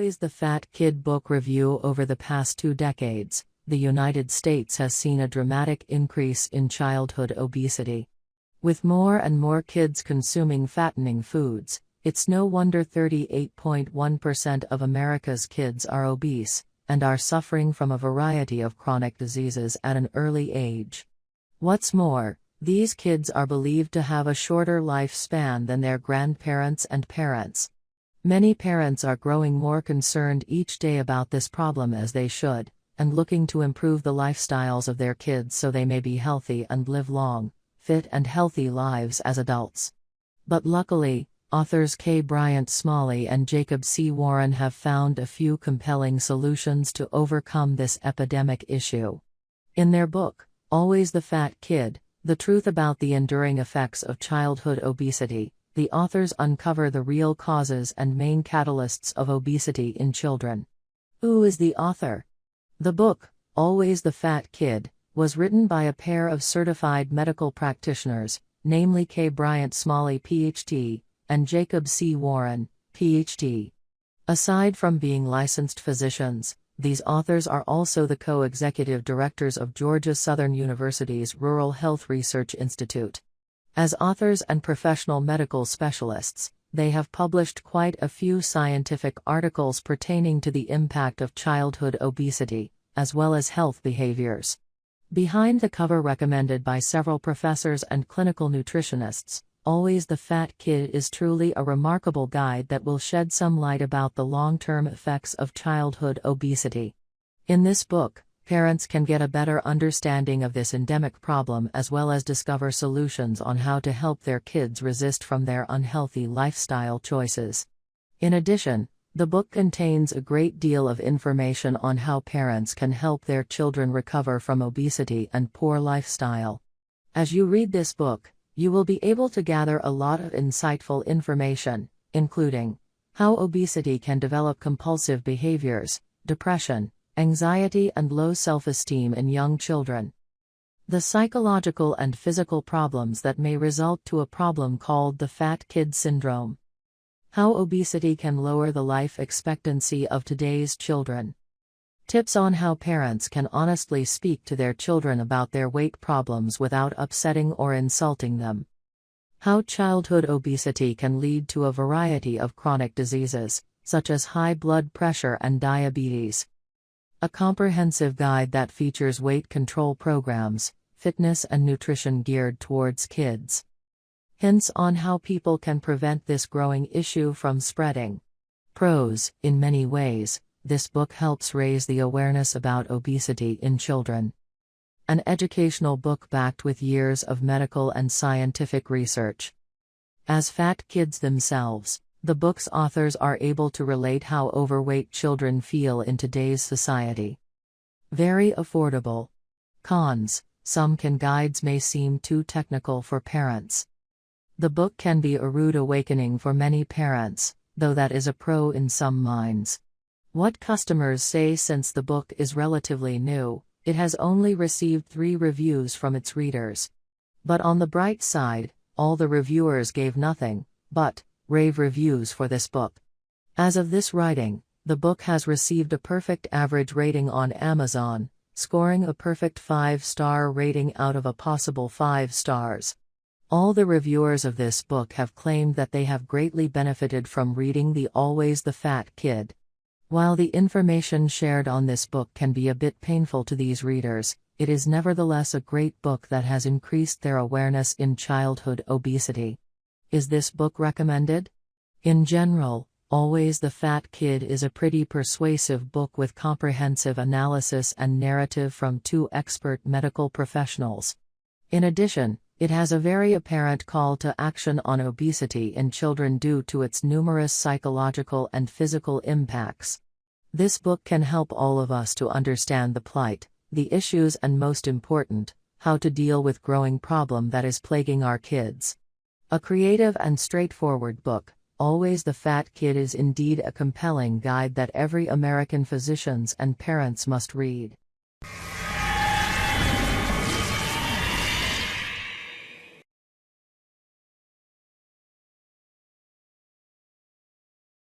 Always the Fat Kid book review. Over the past 2 decades, the United States has seen a dramatic increase in childhood obesity. With more and more kids consuming fattening foods, it's no wonder 38.1% of America's kids are obese, and are suffering from a variety of chronic diseases at an early age. What's more, these kids are believed to have a shorter lifespan than their grandparents and parents. Many parents are growing more concerned each day about this problem, as they should, and looking to improve the lifestyles of their kids so they may be healthy and live long, fit and healthy lives as adults. But luckily, authors Bryant, Smalley and Jacob C. Warren have found a few compelling solutions to overcome this epidemic issue. In their book, Always the Fat Kid: The Truth About the Enduring Effects of Childhood Obesity, the authors uncover the real causes and main catalysts of obesity in children. Who is the author? The book, Always the Fat Kid, was written by a pair of certified medical practitioners, namely Bryant Smalley Ph.D., and Jacob C. Warren, Ph.D. Aside from being licensed physicians, these authors are also the co-executive directors of Georgia Southern University's Rural Health Research Institute. As authors and professional medical specialists, they have published quite a few scientific articles pertaining to the impact of childhood obesity, as well as health behaviors. Behind the cover, recommended by several professors and clinical nutritionists, Always the Fat Kid is truly a remarkable guide that will shed some light about the long-term effects of childhood obesity. In this book, parents can get a better understanding of this endemic problem, as well as discover solutions on how to help their kids resist from their unhealthy lifestyle choices. In addition, the book contains a great deal of information on how parents can help their children recover from obesity and poor lifestyle. As you read this book, you will be able to gather a lot of insightful information, including how obesity can develop compulsive behaviors, depression, anxiety and low self-esteem in young children, the psychological and physical problems that may result to a problem called the fat kid syndrome, how obesity can lower the life expectancy of today's children, tips on how parents can honestly speak to their children about their weight problems without upsetting or insulting them, how childhood obesity can lead to a variety of chronic diseases, such as high blood pressure and diabetes, a comprehensive guide that features weight control programs, fitness and nutrition geared towards kids, hints on how people can prevent this growing issue from spreading. Pros: in many ways, this book helps raise the awareness about obesity in children. An educational book backed with years of medical and scientific research. As fat kids themselves, the book's authors are able to relate how overweight children feel in today's society. Very affordable. Cons: some guides may seem too technical for parents. The book can be a rude awakening for many parents, though that is a pro in some minds. What customers say: since the book is relatively new, it has only received 3 reviews from its readers. But on the bright side, all the reviewers gave nothing but rave reviews for this book. As of this writing, the book has received a perfect average rating on Amazon, scoring a perfect 5-star rating out of a possible 5 stars. All the reviewers of this book have claimed that they have greatly benefited from reading the Always the Fat Kid. While the information shared on this book can be a bit painful to these readers, it is nevertheless a great book that has increased their awareness in childhood obesity. Is this book recommended? In general, Always the Fat Kid is a pretty persuasive book with comprehensive analysis and narrative from 2 expert medical professionals. In addition, it has a very apparent call to action on obesity in children due to its numerous psychological and physical impacts. This book can help all of us to understand the plight, the issues and most important, how to deal with growing problem that is plaguing our kids. A creative and straightforward book, Always the Fat Kid is indeed a compelling guide that every American physicians and parents must read.